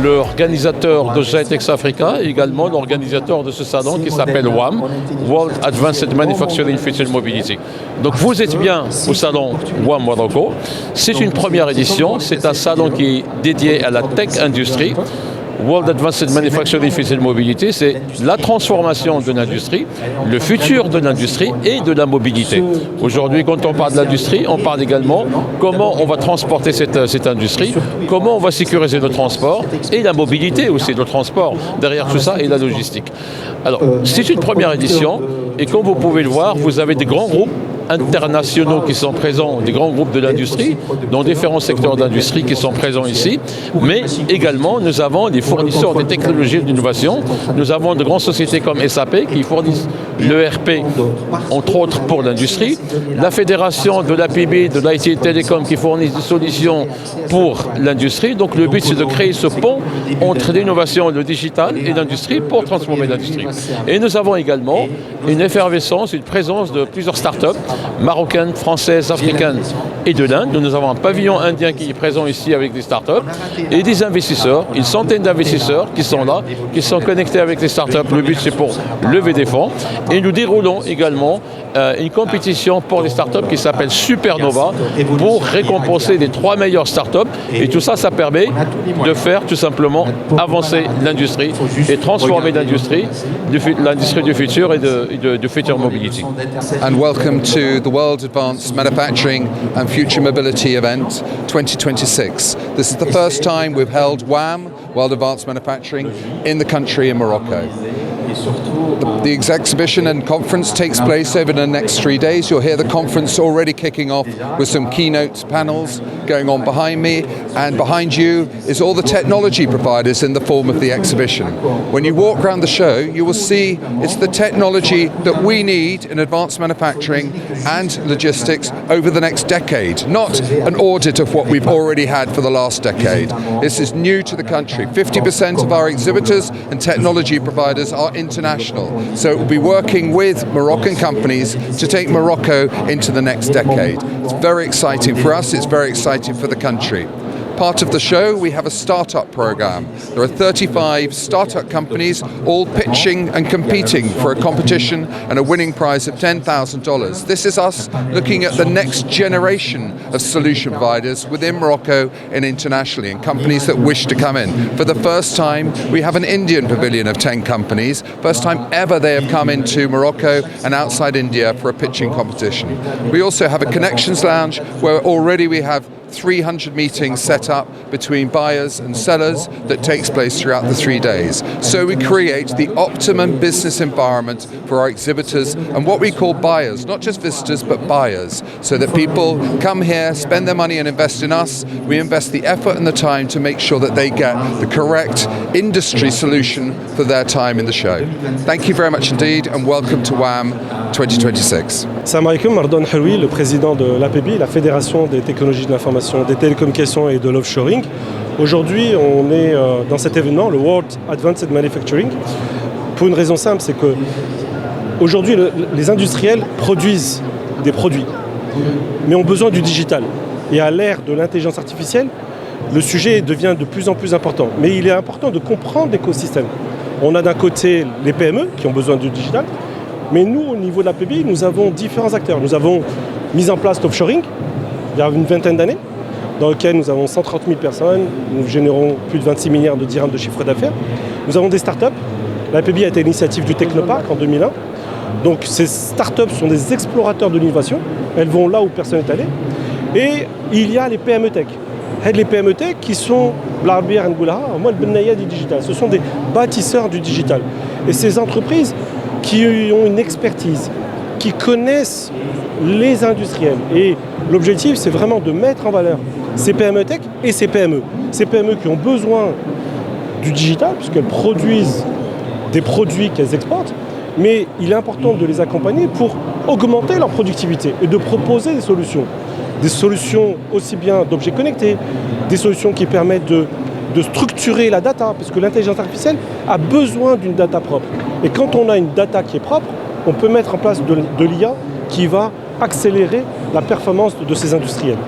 l'organisateur de GITEX Africa et également l'organisateur de ce salon qui s'appelle WAM, World Advanced Manufacturing Future Mobility. Donc vous êtes bien au salon WAM Morocco. C'est une première édition, c'est un salon qui est dédié à la tech industrie. World Advanced Manufacturing Future Mobility, c'est la transformation de l'industrie, le futur de l'industrie et de la mobilité. Aujourd'hui, quand on parle de l'industrie, on parle également comment on va transporter cette industrie, comment on va sécuriser le transport et la mobilité aussi, le transport derrière tout ça et la logistique. Alors, c'est une première édition et comme vous pouvez le voir, vous avez des grands groupes internationaux qui sont présents, des grands groupes de l'industrie, dans différents secteurs d'industrie qui sont présents ici, mais également nous avons des fournisseurs des technologies d'innovation, nous avons de grandes sociétés comme SAP qui fournissent l'ERP, entre autres pour l'industrie, la fédération de l'APB, de l'IT Télécom qui fournissent des solutions pour l'industrie. Donc le but c'est de créer ce pont entre l'innovation, le digital et l'industrie pour transformer l'industrie. Et nous avons également une effervescence, une présence de plusieurs startups marocaines, françaises, africaines et de l'Inde. Nous avons un pavillon indien qui est présent ici avec des startups et des investisseurs, une centaine d'investisseurs qui sont là, qui sont connectés avec les startups. Le but c'est pour lever des fonds et nous déroulons également une compétition pour les startups qui s'appelle Supernova pour récompenser les 3 meilleures startups et tout ça, ça permet de faire tout simplement avancer l'industrie et transformer l'industrie du futur et de future mobility. And welcome to the World Advanced Manufacturing and Future Mobility event 2026. This is the first time we've held WAM, World Advanced Manufacturing, in the country in Morocco. The exhibition and conference takes place over the next 3 days. You'll hear the conference already kicking off with some keynote panels going on behind me, and behind you is all the technology providers in the form of the exhibition. When you walk around the show, you will see it's the technology that we need in advanced manufacturing and logistics over the next decade, not an audit of what we've already had for the last decade. This is new to the country. 50% of our exhibitors and technology providers are international. So we'll be working with Moroccan companies to take Morocco into the next decade. It's very exciting for us, it's very exciting for the country. Part of the show, we have a startup program. There are 35 startup companies all pitching and competing for a competition and a winning prize of $10,000. This is us looking at the next generation of solution providers within Morocco and internationally, and companies that wish to come in. For the first time, we have an Indian pavilion of 10 companies. First time ever they have come into Morocco and outside India for a pitching competition. We also have a connections lounge where already we have 300 meetings set up between buyers and sellers that takes place throughout the 3 days. So we create the optimum business environment for our exhibitors and what we call buyers, not just visitors but buyers, so that people come here, spend their money and invest in us. We invest the effort and the time to make sure that they get the correct industry solution for their time in the show. Thank you very much indeed and welcome to WAM 2026. Salam alaikum, Mardon Haroui, le président de l'APB, la Fédération des technologies de l'information, des télécommunications et de l'offshoring. Aujourd'hui, on est dans cet événement, le World Advanced Manufacturing, pour une raison simple, c'est que aujourd'hui, les industriels produisent des produits, mais ont besoin du digital. Et à l'ère de l'intelligence artificielle, le sujet devient de plus en plus important. Mais il est important de comprendre l'écosystème. On a d'un côté les PME qui ont besoin du digital, mais nous, au niveau de l'APB, nous avons différents acteurs. Nous avons mis en place l'offshoring il y a une vingtaine d'années, dans lequel nous avons 130 000 personnes, nous générons plus de 26 milliards de dirhams de chiffre d'affaires. Nous avons des startups. L'APB a été l'initiative du Technopark en 2001. Donc ces startups sont des explorateurs de l'innovation. Elles vont là où personne n'est allé. Et il y a les PME Tech. Les PME Tech qui sont l'Arbière Ngoulaha, moi le Benaya du digital. Ce sont des bâtisseurs du digital. Et ces entreprises qui ont une expertise, qui connaissent les industriels. Et l'objectif, c'est vraiment de mettre en valeur ces PME Tech et ces PME. Ces PME qui ont besoin du digital, puisqu'elles produisent des produits qu'elles exportent, mais il est important de les accompagner pour augmenter leur productivité et de proposer des solutions. Des solutions aussi bien d'objets connectés, des solutions qui permettent de structurer la data, parce que l'intelligence artificielle a besoin d'une data propre. Et quand on a une data qui est propre, on peut mettre en place de l'IA qui va accélérer la performance de ces industriels.